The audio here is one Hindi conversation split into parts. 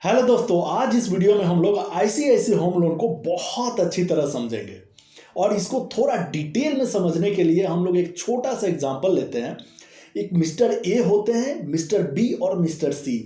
हेलो दोस्तों, आज इस वीडियो में हम लोग आईसीआईसीआई होम लोन को बहुत अच्छी तरह समझेंगे। और इसको थोड़ा डिटेल में समझने के लिए हम लोग एक छोटा सा एग्जांपल लेते हैं। एक मिस्टर ए होते हैं, मिस्टर बी और मिस्टर सी,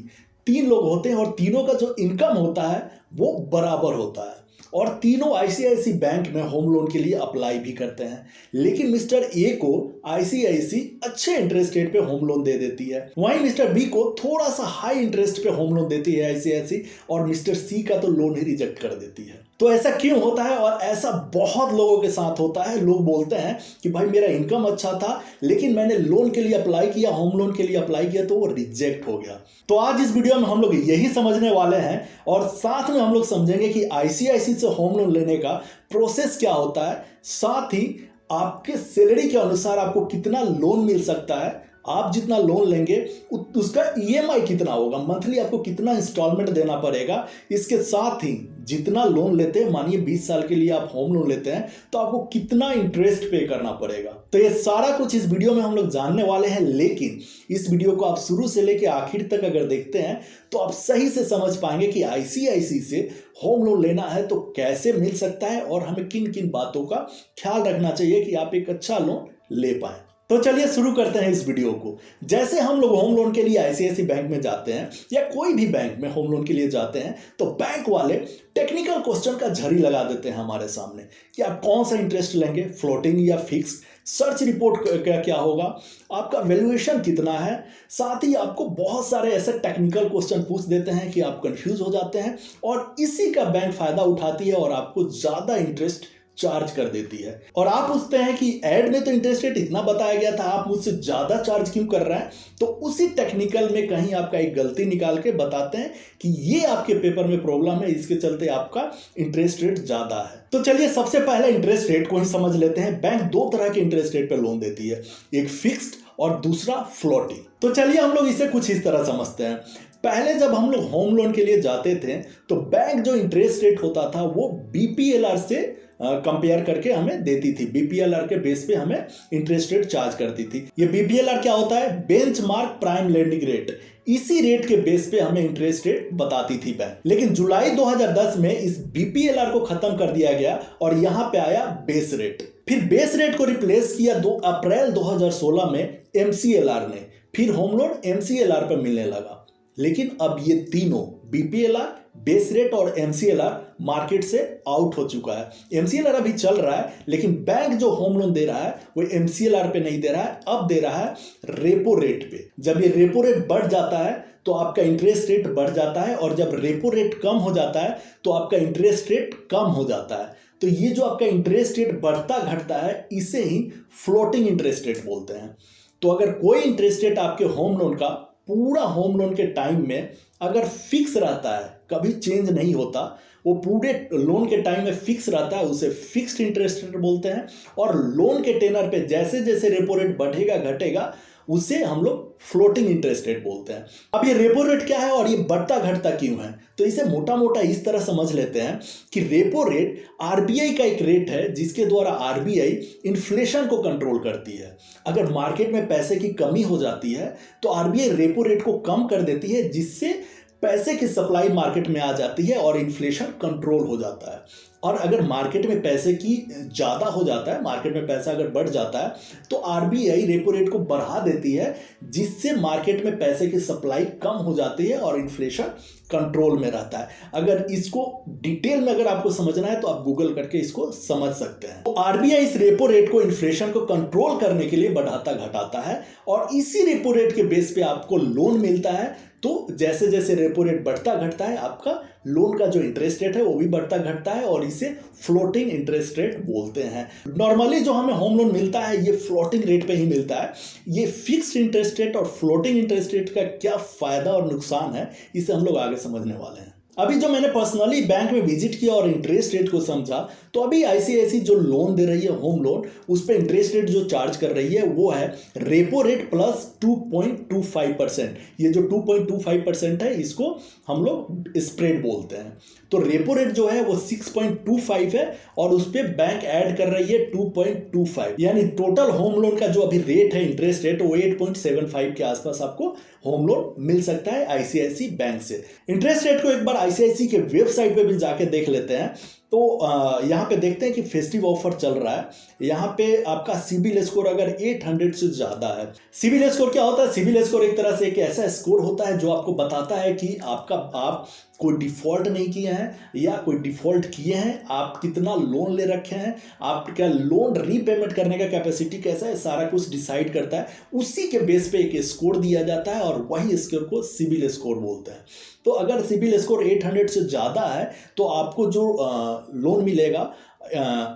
तीन लोग होते हैं और तीनों का जो इनकम होता है वो बराबर होता है। और तीनों आईसीआईसीआई बैंक में होम लोन के लिए अप्लाई भी करते हैं। लेकिन मिस्टर ए को आईसीआईसीआई अच्छे इंटरेस्ट रेट पे होम लोन दे देती है, वहीं मिस्टर बी को थोड़ा सा हाई इंटरेस्ट पे होम लोन देती है आईसीआईसीआई, और मिस्टर सी का तो लोन ही रिजेक्ट कर देती है। तो ऐसा क्यों होता है? और ऐसा बहुत लोगों के साथ होता है। लोग बोलते हैं कि भाई मेरा इनकम अच्छा था, लेकिन मैंने लोन के लिए अप्लाई किया, होम लोन के लिए अप्लाई किया, तो वो रिजेक्ट हो गया। तो आज इस वीडियो में हम लोग यही समझने वाले हैं, और साथ में हम लोग समझेंगे कि आईसीआईसीआई से होम लोन लेने का प्रोसेस क्या होता है, साथ ही आपके सैलरी के अनुसार आपको कितना लोन मिल सकता है, आप जितना लोन लेंगे उसका ईएमआई कितना होगा, मंथली आपको कितना इंस्टॉलमेंट देना पड़ेगा। इसके साथ ही जितना लोन लेते हैं, मानिए 20 साल के लिए आप होम लोन लेते हैं, तो आपको कितना इंटरेस्ट पे करना पड़ेगा। तो ये सारा कुछ इस वीडियो में हम लोग जानने वाले हैं। लेकिन इस वीडियो को आप शुरू से लेकर आखिर तक अगर देखते हैं तो आप सही से समझ पाएंगे कि आईसीआईसीआई से होम लोन लेना है तो कैसे मिल सकता है, और हमें किन किन बातों का ख्याल रखना चाहिए कि आप एक अच्छा लोन ले पाए। तो चलिए शुरू करते हैं इस वीडियो को। जैसे हम लोग होम लोन के लिए आईसीआईसीआई बैंक में जाते हैं या कोई भी बैंक में होम लोन के लिए जाते हैं, तो बैंक वाले टेक्निकल क्वेश्चन का झड़ी लगा देते हैं हमारे सामने कि आप कौन सा इंटरेस्ट लेंगे, फ्लोटिंग या फिक्स, सर्च रिपोर्ट क्या होगा, आपका वैल्यूएशन कितना है। साथ ही आपको बहुत सारे ऐसे टेक्निकल क्वेश्चन पूछ देते हैं कि आप कंफ्यूज हो जाते हैं, और इसी का बैंक फायदा उठाती है और आपको ज्यादा इंटरेस्ट चार्ज कर देती है। और आप पूछते हैं कि ऐड में तो इंटरेस्ट रेट इतना बताया गया था, आप मुझसे ज्यादा चार्ज क्यों कर रहे हैं? तो उसी टेक्निकल में कहीं आपका एक गलती निकाल के बताते हैं कि ये आपके पेपर में प्रॉब्लम है, इसके चलते आपका इंटरेस्ट रेट ज्यादा है। तो चलिए सबसे पहले इंटरेस्ट रेट को ही समझ लेते हैं। बैंक दो तरह के इंटरेस्ट रेट पर लोन देती है, एक फिक्स्ड और दूसरा फ्लोटिंग। तो चलिए हम लोग इसे कुछ इस तरह समझते हैं। पहले जब हम लोग होम लोन के लिए जाते थे तो बैंक जो इंटरेस्ट रेट होता था वो बीपीएलआर से कंपेयर करके हमें देती थी। बीपीएलआर के बेस पे हमें इंटरेस्ट रेट चार्ज करती थी। ये बीपीएलआर क्या होता है? Benchmark prime lending rate. इसी रेट के बेस पे हमें इंटरेस्ट रेट बताती थी बैंक। लेकिन जुलाई 2010 में इस बीपीएलआर को खत्म कर दिया गया और यहां पे आया बेस रेट। फिर बेस रेट को रिप्लेस किया 2 अप्रैल 2016 में एमसीएलआर ने। फिर होम लोन एमसीएलआर पर मिलने लगा। लेकिन अब ये तीनों बीपीएलआर, बेस रेट और एमसीएलआर मार्केट से आउट हो चुका है। एमसीएलआर अभी चल रहा है, लेकिन बैंक जो होम लोन दे रहा है वो एमसीएलआर पे नहीं दे रहा है, अब दे रहा है रेपो रेट पे। जब ये रेपो रेट बढ़ जाता है तो आपका इंटरेस्ट रेट बढ़ जाता है, और जब रेपो रेट कम हो जाता है तो आपका इंटरेस्ट रेट कम हो जाता है। तो ये जो आपका इंटरेस्ट रेट बढ़ता घटता है, इसे ही फ्लोटिंग इंटरेस्ट रेट बोलते हैं। तो अगर कोई इंटरेस्ट रेट आपके होम लोन का पूरा होम लोन के टाइम में अगर फिक्स रहता है, कभी चेंज नहीं होता, वो पूरे लोन के टाइम में फिक्स रहता है, उसे फिक्स्ड इंटरेस्ट रेट बोलते हैं। और लोन के टेनर पे जैसे जैसे रेपो रेट बढ़ेगा घटेगा, उसे हम लोग फ्लोटिंग इंटरेस्ट रेट बोलते हैं। अब ये रेपो रेट क्या है और ये बढ़ता घटता क्यों है? तो इसे मोटा मोटा इस तरह समझ लेते हैं कि रेपो रेट आरबीआई का एक रेट है जिसके द्वारा आरबीआई इन्फ्लेशन को कंट्रोल करती है। अगर मार्केट में पैसे की कमी हो जाती है तो आरबीआई रेपो रेट को कम कर देती है, जिससे पैसे की सप्लाई मार्केट में आ जाती है और इन्फ्लेशन कंट्रोल हो जाता है। और अगर मार्केट में पैसे की ज़्यादा हो जाता है, मार्केट में पैसा अगर बढ़ जाता है, तो आरबीआई रेपो रेट को बढ़ा देती है, जिससे मार्केट में पैसे की सप्लाई कम हो जाती है और इन्फ्लेशन कंट्रोल में रहता है। अगर इसको डिटेल में अगर आपको समझना है तो आप गूगल करके इसको समझ सकते हैं। तो आरबीआई इस रेपो रेट को इन्फ्लेशन को कंट्रोल करने के लिए बढ़ाता घटाता है, और इसी रेपो रेट के बेस पे आपको लोन मिलता है। तो जैसे जैसे रेपो रेट बढ़ता घटता है, आपका लोन का जो इंटरेस्ट रेट है वो भी बढ़ता घटता है, और इसे फ्लोटिंग इंटरेस्ट रेट बोलते हैं। नॉर्मली जो हमें होम लोन मिलता है ये फ्लोटिंग रेट पे ही मिलता है। ये फिक्स्ड इंटरेस्ट रेट और फ्लोटिंग इंटरेस्ट रेट का क्या फायदा और नुकसान है, इसे हम लोग आगे समझने वाले हैं। अभी जो मैंने पर्सनली बैंक में विजिट किया और इंटरेस्ट रेट को समझा, तो अभी आईसीआईसी जो लोन दे रही है होम लोन, उस पर इंटरेस्ट रेट जो चार्ज कर रही है वो है रेपो रेट प्लस 2.25%। ये जो 2.25% है इसको हम लोग स्प्रेड बोलते हैं। तो रेपो रेट जो है वो 6.25 है और उस पर बैंक ऐड कर रही है 2.25, यानी टोटल होम लोन का जो अभी रेट है इंटरेस्ट रेट वो 8.75 के आसपास आपको होम लोन मिल सकता है आईसीआईसी बैंक से। इंटरेस्ट रेट को एक बार आईसीआईसी के वेबसाइट पे भी जाके देख लेते हैं। तो यहाँ पे देखते हैं कि फेस्टिव ऑफर चल रहा है। यहाँ पे आपका सिबिल स्कोर अगर 800 से ज़्यादा है। सिबिल स्कोर क्या होता है? सिबिल स्कोर एक तरह से एक ऐसा स्कोर होता है जो आपको बताता है कि आप कोई डिफ़ॉल्ट नहीं किए हैं या कोई डिफ़ॉल्ट किए हैं, आप कितना लोन ले रखे हैं, आपका लोन रीपेमेंट करने का कैपेसिटी कैसा है, सारा कुछ डिसाइड करता है। उसी के बेस पे एक स्कोर दिया जाता है और वही स्कोर को सिबिल स्कोर बोलते हैं। तो अगर सिबिल स्कोर 800 से ज़्यादा है तो आपको जो लोन मिलेगा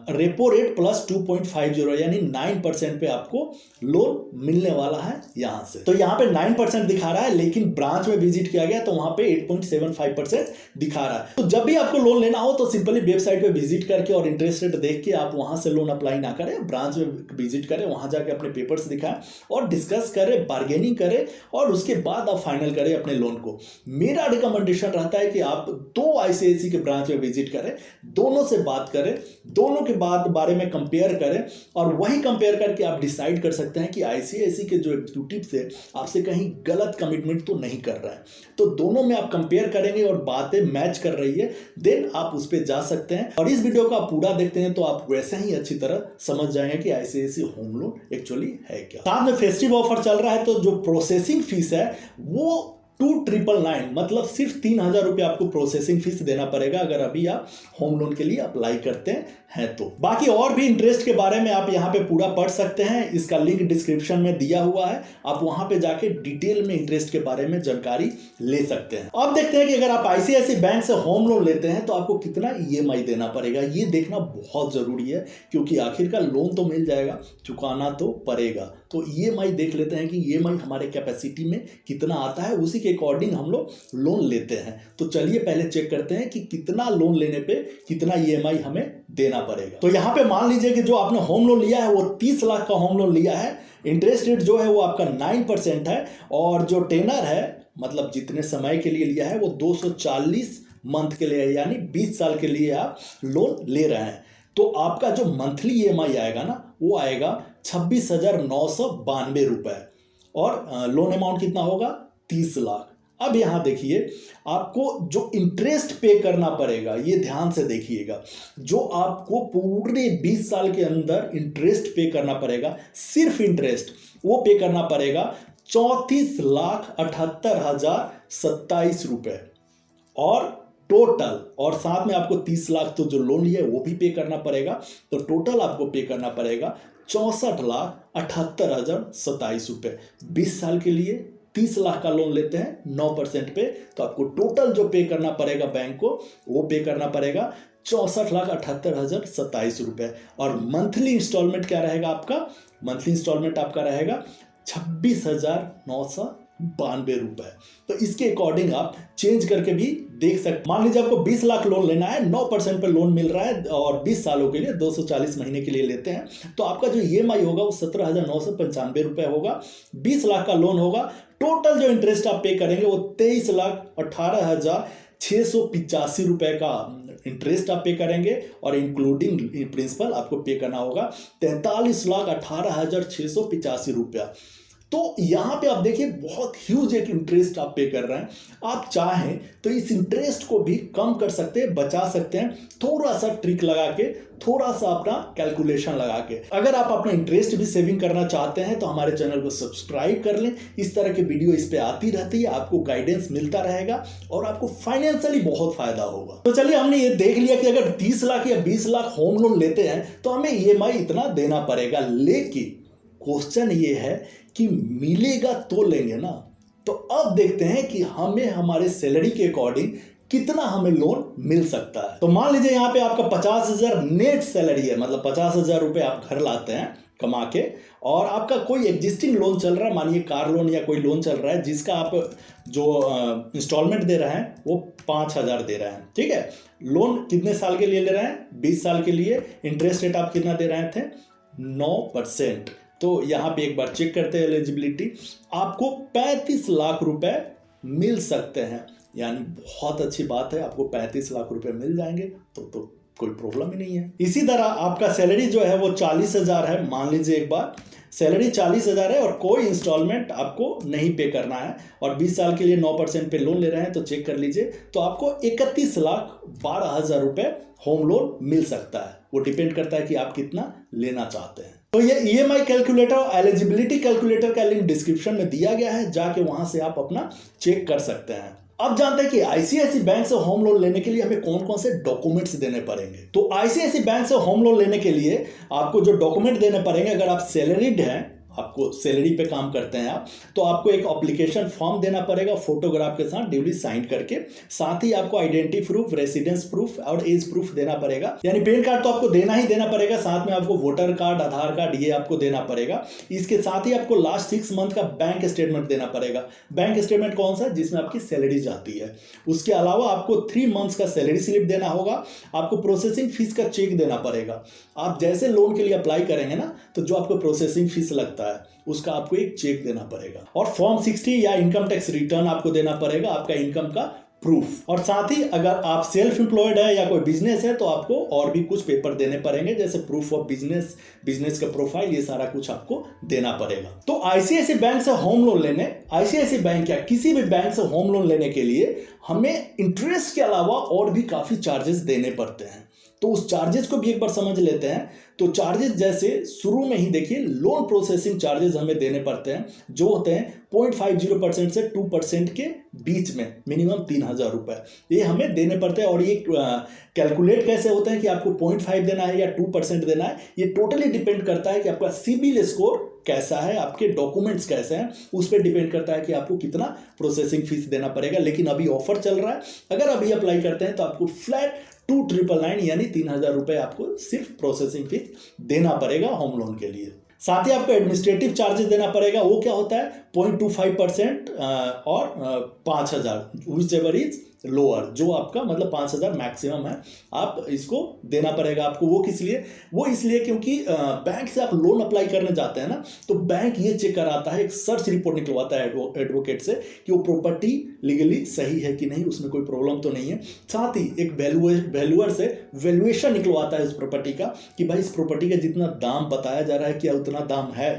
रेपो रेट प्लस 2.50 यानी 9% पे आपको लोन मिलने वाला है यहाँ से। तो यहाँ पे 9% दिखा रहा है, लेकिन ब्रांच में विजिट किया गया तो वहाँ पे 8.75% दिखा रहा है। तो जब भी आपको लोन लेना हो तो सिंपली वेबसाइट पे विजिट करके और इंटरेस्ट रेट देख के आप वहाँ से लोन अप्लाई ना करें, ब्रांच में विजिट करें, वहाँ जाके अपने पेपर्स दिखाएं और डिस्कस करें, बार्गेनिंग करें और उसके बाद आप फाइनल करें अपने लोन को। मेरा रिकमेंडेशन रहता है कि आप 2 आईसीआईसी के ब्रांच में विजिट करें, दोनों से बात करें, दोनों के बारे में कंपेयर करें और वही कंपेयर करके आप डिसाइड कर सकते हैं कि आईसीआईसी के जो एग्जीक्यूटिव से आपसे कहीं गलत कमिटमेंट तो नहीं कर रहा है। तो दोनों में आप कंपेयर करेंगे और बातें मैच कर रही है, देन आप उस पर जा सकते हैं। और इस वीडियो को आप पूरा देखते हैं तो आप वैसे ही अच्छी तरह समझ जाएंगे कि आईसीआईसी होम लोन एक्चुअली है क्या। साथ में फेस्टिव ऑफर चल रहा है तो जो प्रोसेसिंग फीस है वो 2999, मतलब सिर्फ 3000 रुपये आपको प्रोसेसिंग फीस देना पड़ेगा अगर अभी आप होम लोन के लिए अप्लाई करते हैं तो। बाकी और भी इंटरेस्ट के बारे में आप यहाँ पे पूरा पढ़ सकते हैं, इसका लिंक डिस्क्रिप्शन में दिया हुआ है, आप वहाँ पे जाके डिटेल में इंटरेस्ट के बारे में जानकारी ले सकते हैं। अब देखते हैं कि अगर आप आईसीआईसी बैंक से होम लोन लेते हैं तो आपको कितना ईएमआई देना पड़ेगा। ये देखना बहुत ज़रूरी है क्योंकि आखिरकार लोन तो मिल जाएगा, चुकाना तो पड़ेगा। तो ईएमआई देख लेते हैं कि ईएमआई हमारे कैपेसिटी में कितना आता है, उसी के अकॉर्डिंग हम लोग लोन लेते हैं। तो चलिए पहले चेक करते हैं कि कितना लोन लेने पे कितना ईएमआई हमें देना पड़ेगा। तो यहाँ पे मान लीजिए कि जो आपने होम लोन लिया है वो 30 लाख का होम लोन लिया है, इंटरेस्ट रेट जो है वो आपका 9% है और जो टेनर है मतलब जितने समय के लिए लिया है वो 240 मंथ के लिए, यानी 20 साल के लिए आप लोन ले रहे हैं। तो आपका जो मंथली ईएमआई आएगा ना वो आएगा 26,992 रुपये और लोन अमाउंट कितना होगा 30 लाख। अब यहाँ देखिए आपको जो इंटरेस्ट पे करना पड़ेगा, ये ध्यान से देखिएगा, जो आपको पूरे 20 साल के अंदर इंटरेस्ट पे करना पड़ेगा, सिर्फ इंटरेस्ट वो पे करना पड़ेगा 34,78,027 रुपये और टोटल, और साथ में आपको 30 लाख तो जो लोन लिया है वो भी पे करना पड़ेगा। तो टोटल आपको पे करना पड़ेगा 64,78,027 रुपये। 20 साल के लिए 30 लाख का लोन लेते हैं 9% पे, तो आपको टोटल जो पे करना पड़ेगा बैंक को वो पे करना पड़ेगा 64,78,027 रुपये। और मंथली इंस्टॉलमेंट क्या रहेगा आपका? मंथली इंस्टॉलमेंट आपका रहेगा 26,992 रुपये। तो इसके अकॉर्डिंग आप चेंज करके भी देख सकते। मान लीजिए आपको 20 लाख लोन लेना है, 9% पे लोन मिल रहा है और 20 सालों के लिए 240 महीने के लिए लेते हैं, तो आपका जो ईएमआई होगा वो 17,995 रुपये होगा। 20 लाख का लोन होगा, टोटल जो इंटरेस्ट आप पे करेंगे वो 23,18,685 रुपये का इंटरेस्ट आप पे करेंगे और इंक्लूडिंग प्रिंसिपल आपको पे करना होगा 43,18,685 रुपया। तो यहाँ पे आप देखिए बहुत ह्यूज एक इंटरेस्ट आप पे कर रहे हैं। आप चाहें तो इस इंटरेस्ट को भी कम कर सकते हैं, बचा सकते हैं, थोड़ा सा ट्रिक लगा के, थोड़ा सा अपना कैलकुलेशन लगा के। अगर आप अपना इंटरेस्ट भी सेविंग करना चाहते हैं तो हमारे चैनल को सब्सक्राइब कर लें। इस तरह की वीडियो इस पे आती रहती है, आपको गाइडेंस मिलता रहेगा और आपको फाइनेंशियली बहुत फायदा होगा। तो चलिए हमने ये देख लिया कि अगर 30 लाख या 20 लाख होम लोन लेते हैं तो हमें ईएमआई इतना देना पड़ेगा, लेकिन क्वेश्चन ये है कि मिलेगा तो लेंगे ना। तो अब देखते हैं कि हमें हमारे सैलरी के अकॉर्डिंग कितना हमें लोन मिल सकता है। तो मान लीजिए यहाँ पे आपका 50,000 नेट सैलरी है, मतलब 50,000 रुपये आप घर लाते हैं कमा के, और आपका कोई एग्जिस्टिंग लोन चल रहा है, मानिए कार लोन या कोई लोन चल रहा है जिसका आप जो इंस्टॉलमेंट दे रहे हैं वो 5,000 दे रहे हैं, ठीक है। लोन कितने साल के लिए ले रहे हैं? 20 साल के लिए। इंटरेस्ट रेट आप कितना दे रहे थे? 9%। तो यहाँ पे एक बार चेक करते हैं एलिजिबिलिटी, आपको 35 लाख रुपए मिल सकते हैं, यानी बहुत अच्छी बात है, आपको 35 लाख रुपए मिल जाएंगे तो कोई प्रॉब्लम ही नहीं है। इसी तरह आपका सैलरी जो है वो 40,000 है, मान लीजिए एक बार सैलरी 40,000 है और कोई इंस्टॉलमेंट आपको नहीं पे करना है और 20 साल के लिए 9% पे लोन ले रहे हैं, तो चेक कर लीजिए, तो आपको 31,12,000 रुपए होम लोन मिल सकता है। वो डिपेंड करता है कि आप कितना लेना चाहते हैं। तो ये EMI कैलकुलेटर और एलिजिबिलिटी कैलकुलेटर का लिंक डिस्क्रिप्शन में दिया गया है, जाके वहां से आप अपना चेक कर सकते हैं। अब जानते हैं कि ICICI बैंक से होम लोन लेने के लिए हमें कौन कौन से डॉक्यूमेंट्स देने पड़ेंगे। तो ICICI बैंक से होम लोन लेने के लिए आपको जो डॉक्यूमेंट देने पड़ेंगे, अगर आप सैलरीड हैं, आपको सैलरी पे काम करते हैं आप, तो आपको एक एप्लीकेशन फॉर्म देना पड़ेगा फोटोग्राफ के साथ ड्यूली साइन करके। साथ ही आपको आइडेंटिटी प्रूफ, रेसिडेंस प्रूफ और एज प्रूफ देना पड़ेगा, यानी पैन कार्ड तो आपको देना ही देना पड़ेगा, साथ में आपको वोटर कार्ड, आधार कार्ड ये आपको देना पड़ेगा। इसके साथ ही आपको लास्ट 6 मंथ का बैंक स्टेटमेंट देना पड़ेगा। बैंक स्टेटमेंट कौन सा? जिसमें आपकी सैलरी जाती है। उसके अलावा आपको 3 मंथ्स का सैलरी स्लिप देना होगा। आपको प्रोसेसिंग फीस का चेक देना पड़ेगा। आप जैसे लोन के लिए अप्लाई करेंगे ना, तो जो आपको प्रोसेसिंग फीस लगता है उसका आपको एक चेक देना पड़ेगा, और फॉर्म 60 या इनकम टैक्स रिटर्न आपको देना पड़ेगा, आपका इनकम का प्रूफ। और साथ ही अगर आप सेल्फ एम्प्लॉयड है या कोई बिजनेस है तो आपको और भी कुछ पेपर देने पड़ेंगे, जैसे प्रूफ ऑफ बिजनेस, बिजनेस का प्रोफाइल, ये सारा कुछ आपको देना पड़ेगा। तो ICICI बैंक से होम लोन लेने, ICICI बैंक या किसी भी बैंक से होम लोन लेने के लिए हमें इंटरेस्ट के अलावा और भी काफी चार्जेस देने पड़ते हैं। तो उस चार्जेस को भी एक बार समझ लेते हैं। तो चार्जेस जैसे शुरू में ही देखिए, लोन प्रोसेसिंग चार्जेस हमें देने पड़ते हैं, जो होते हैं 0.50% से 2% के बीच में, मिनिमम 3,000 रुपए ये हमें देने पड़ते हैं। और ये कैलकुलेट कैसे होते हैं कि आपको 0.5 देना है या 2% देना है, ये टोटली डिपेंड करता है कि आपका सिबिल स्कोर कैसा है, आपके डॉक्यूमेंट्स कैसे हैं, उस पर डिपेंड करता है कि आपको कितना प्रोसेसिंग फीस देना पड़ेगा। लेकिन अभी ऑफर चल रहा है, अगर अभी अप्लाई करते हैं तो आपको फ्लैट 2,999 यानी 3,000 रुपए आपको सिर्फ प्रोसेसिंग फीस देना पड़ेगा होम लोन के लिए। साथ ही आपको एडमिनिस्ट्रेटिव चार्जेस देना पड़ेगा, वो क्या होता है 0.25% और 5,000 विच एवर इज लोअर, जो आपका मतलब 5,000 मैक्सिमम है, आप इसको देना पड़ेगा आपको। वो किस लिए? वो इसलिए क्योंकि बैंक से आप लोन अप्लाई करने जाते हैं ना, तो बैंक ये चेक कराता है, एक सर्च रिपोर्ट निकलवाता है एडवोकेट से कि वो प्रॉपर्टी लीगली सही है कि नहीं, उसमें कोई प्रॉब्लम तो नहीं है। साथ ही एक वैल्यूअर से वैल्यूएशन निकलवाता है इस प्रॉपर्टी का कि भाई इस प्रॉपर्टी का जितना दाम बताया जा रहा है क्या उतना दाम है,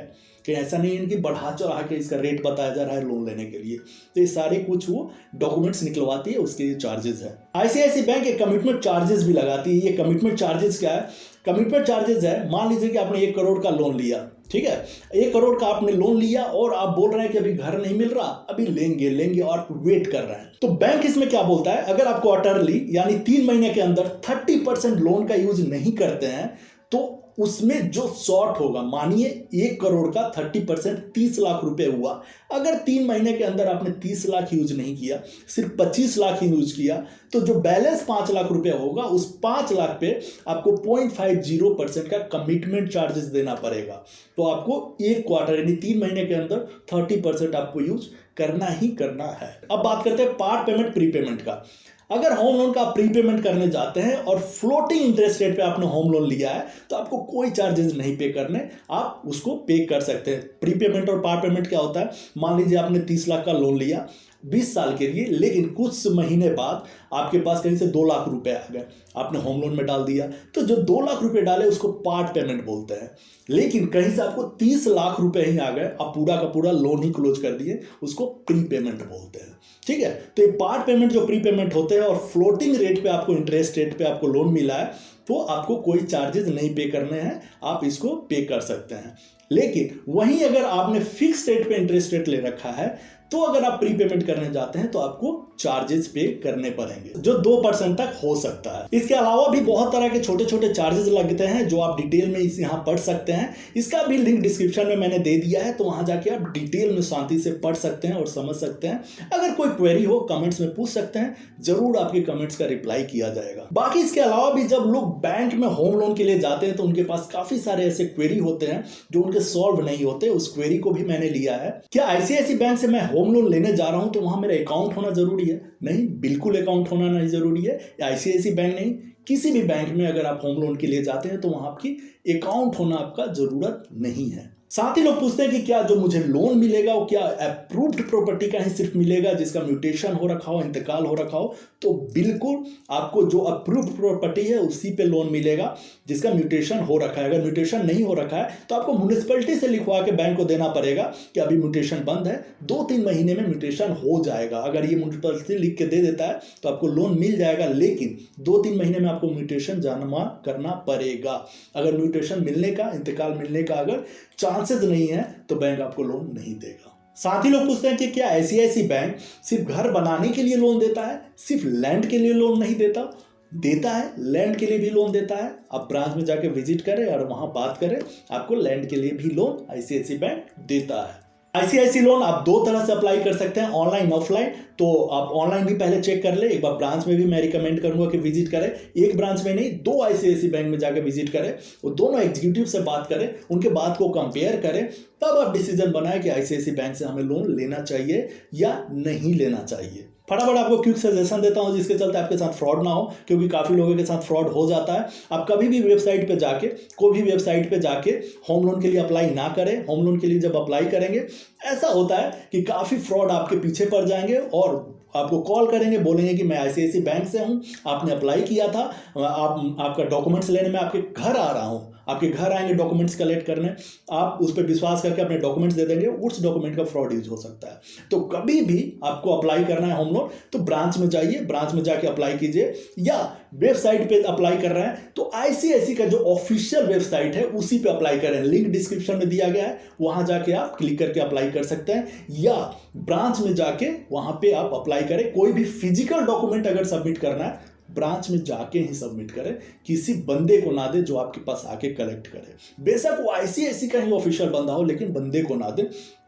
कि ऐसा नहीं है कि बढ़ा चढ़ा के इसका रेट बताया जा रहा है लोन लेने के लिए। तो ये सारे कुछ वो डॉक्यूमेंट्स निकलवाती है, उसके चार्जेस है। ICICI बैंक एक कमिटमेंट चार्जेस भी लगाती है। ये कमिटमेंट चार्जेस क्या है? कमिटमेंट चार्जेस है, मान लीजिए कि आपने 1 करोड़ का लोन लिया, ठीक है, 1 करोड़ का आपने लोन लिया और आप बोल रहे हैं कि अभी घर नहीं मिल रहा, अभी लेंगे और आप वेट कर रहे हैं। तो बैंक इसमें क्या बोलता है, अगर आप क्वार्टरली यानी 3 महीने के अंदर 30% लोन का यूज नहीं करते हैं तो उसमें जो शॉर्ट होगा, मानिए 1 करोड़ का 30% 30 लाख रुपए हुआ, अगर 3 महीने के अंदर आपने 30 लाख यूज नहीं किया, सिर्फ 25 लाख ही यूज किया, तो जो बैलेंस 5 लाख रुपए होगा, उस 5 लाख पे आपको 0.50% का कमिटमेंट चार्जेस देना पड़ेगा। तो आपको 1 क्वार्टर यानी 3 महीने के अंदर 30% आपको यूज करना ही करना है। अब बात करते हैं पार्ट पेमेंट, प्रीपेमेंट का। अगर होम लोन का आप प्रीपेमेंट करने जाते हैं और फ्लोटिंग इंटरेस्ट रेट पे आपने होम लोन लिया है, तो आपको कोई चार्जेस नहीं पे करने, आप उसको पे कर सकते हैं। प्रीपेमेंट और पार्ट पेमेंट क्या होता है, मान लीजिए आपने 30 लाख का लोन लिया 20 साल के लिए, लेकिन कुछ महीने बाद आपके पास कहीं से 2 लाख रुपए आ गए, आपने होम लोन में डाल दिया, तो जो 2 लाख रुपए डाले उसको पार्ट पेमेंट बोलते हैं। लेकिन कहीं से आपको 30 लाख रुपए ही आ गए, आप पूरा का पूरा लोन ही क्लोज कर दिए, उसको प्री पेमेंट बोलते हैं। ठीक है, तो ये पार्ट पेमेंट जो प्री पेमेंट होते हैं और फ्लोटिंग रेट पे आपको, इंटरेस्ट रेट पे आपको लोन मिला है, तो आपको कोई चार्जेस नहीं पे करने हैं, आप इसको पे कर सकते हैं। लेकिन वहीं अगर आपने फिक्स रेट पे इंटरेस्ट रेट ले रखा है, तो अगर आप प्री पेमेंट करने जाते हैं तो आपको चार्जेस पे करने पड़ेंगे, जो 2% तक हो सकता है। इसके अलावा भी बहुत तरह के छोटे छोटे चार्जेस लगते हैं, जो आप डिटेल में इस यहाँ पढ़ सकते हैं। इसका भी लिंक डिस्क्रिप्शन में मैंने दे दिया है, तो वहां जाके आप डिटेल में शांति से पढ़ सकते हैं और समझ सकते हैं। अगर कोई क्वेरी हो कमेंट्स में पूछ सकते हैं, जरूर आपके कमेंट्स का रिप्लाई किया जाएगा। बाकी इसके अलावा भी जब लोग बैंक में होम लोन के लिए जाते हैं तो उनके पास काफी सारे ऐसे क्वेरी होते हैं जो उनके सॉल्व नहीं होते, उस क्वेरी को भी मैंने लिया है। क्या आईसीआईसी बैंक से मैं होम लोन लेने जा रहा हूं तो वहां मेरा अकाउंट होना जरूरी है? नहीं, बिल्कुल अकाउंट होना नहीं जरूरी है। आईसीआईसी बैंक नहीं, किसी भी बैंक में अगर आप होम लोन के लिए जाते हैं तो वहां आपकी अकाउंट होना आपका जरूरत नहीं है। साथ ही लोग पूछते हैं कि क्या जो मुझे लोन मिलेगा वो क्या अप्रूव्ड प्रॉपर्टी का ही सिर्फ मिलेगा, जिसका म्यूटेशन हो रखा हो, इंतकाल हो रखा हो? तो बिल्कुल आपको जो अप्रूव्ड प्रॉपर्टी है उसी पे लोन मिलेगा जिसका म्यूटेशन हो रखा है। अगर म्यूटेशन नहीं हो रखा है तो आपको म्यूनिसिपैलिटी से लिखवा के बैंक को देना पड़ेगा कि अभी म्यूटेशन बंद है, 2-3 महीने में म्यूटेशन हो जाएगा। अगर ये म्यूनिसिपैलिटी लिख के दे देता है तो आपको लोन मिल जाएगा, लेकिन 2-3 महीने में आपको म्यूटेशन जमा करना पड़ेगा। अगर म्यूटेशन मिलने का, इंतकाल मिलने का अगर चांसेस नहीं है तो बैंक आपको लोन नहीं देगा। साथ ही लोग पूछते हैं कि क्या आईसीआईसी बैंक सिर्फ घर बनाने के लिए लोन देता है, सिर्फ लैंड के लिए लोन नहीं देता? देता है, लैंड के लिए भी लोन देता है। आप ब्रांच में जाके विजिट करें और वहां बात करें, आपको लैंड के लिए भी लोन आईसीआईसी बैंक देता है। आईसीआईसी लोन आप 2 तरह से अप्लाई कर सकते हैं, ऑनलाइन ऑफलाइन। तो आप ऑनलाइन भी पहले चेक कर ले, एक बार ब्रांच में भी मैं रिकमेंड करूंगा कि विजिट करें। एक ब्रांच में नहीं, 2 आईसीआईसी बैंक में जाकर विजिट करें, वो दोनों एग्जीक्यूटिव से बात करें, उनके बात को कंपेयर करें, तब आप डिसीजन बनाएं कि आईसीआईसी बैंक से हमें लोन लेना चाहिए या नहीं लेना चाहिए। फटाफट आपको क्विक सजेशन देता हूं जिसके चलते आपके साथ फ्रॉड ना हो, क्योंकि काफ़ी लोगों के साथ फ्रॉड हो जाता है। आप कभी भी वेबसाइट पे जाके, कोई भी वेबसाइट पे जाके होम लोन के लिए अप्लाई ना करें। होम लोन के लिए जब अप्लाई करेंगे ऐसा होता है कि काफ़ी फ्रॉड आपके पीछे पड़ जाएंगे और आपको कॉल करेंगे, बोलेंगे कि मैं आईसीआईसी बैंक से हूं, आपने अप्लाई किया था, आपका डॉक्यूमेंट्स लेने में आपके घर आ रहा हूं। आपके घर आएंगे डॉक्यूमेंट्स कलेक्ट करने, आप उस पर विश्वास करके अपने डॉक्यूमेंट्स दे देंगे, उस डॉक्यूमेंट का फ्रॉड यूज हो सकता है। तो कभी भी आपको अप्लाई करना है होम लोन तो ब्रांच में जाइए, ब्रांच में जाके अप्लाई कीजिए, या वेबसाइट पे अप्लाई कर रहे हैं तो आईसीआईसी का जो ऑफिशियल वेबसाइट है उसी पे अप्लाई करें। लिंक डिस्क्रिप्शन में दिया गया है, वहां जाके आप क्लिक करके अप्लाई कर सकते हैं, या ब्रांच में जाके वहां पे आप अप्लाई करें। कोई भी फिजिकल डॉक्यूमेंट अगर सबमिट करना है ब्रांच में जाके ही सबमिट करें, किसी बंदे को ना दे जो आपके पास आके कलेक्ट करे। बेशक वो आईसीआईसी का ही ऑफिशियल बंदा हो, लेकिन बंदे को ना दे।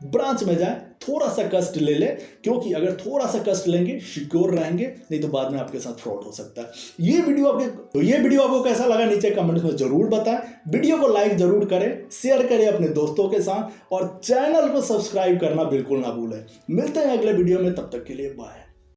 ब्रांच में जाए, थोड़ा सा कष्ट ले ले, क्योंकि अगर थोड़ा सा कष्ट लेंगे सिक्योर रहेंगे, नहीं तो बाद में आपके साथ फ्रॉड हो सकता है। ये वीडियो आपको कैसा लगा नीचे कमेंट्स में जरूर बताएं। वीडियो को लाइक जरूर करें, शेयर करें अपने दोस्तों के साथ, और चैनल को सब्सक्राइब करना बिल्कुल ना भूलें। मिलते हैं अगले वीडियो में, तब तक के लिए बाय।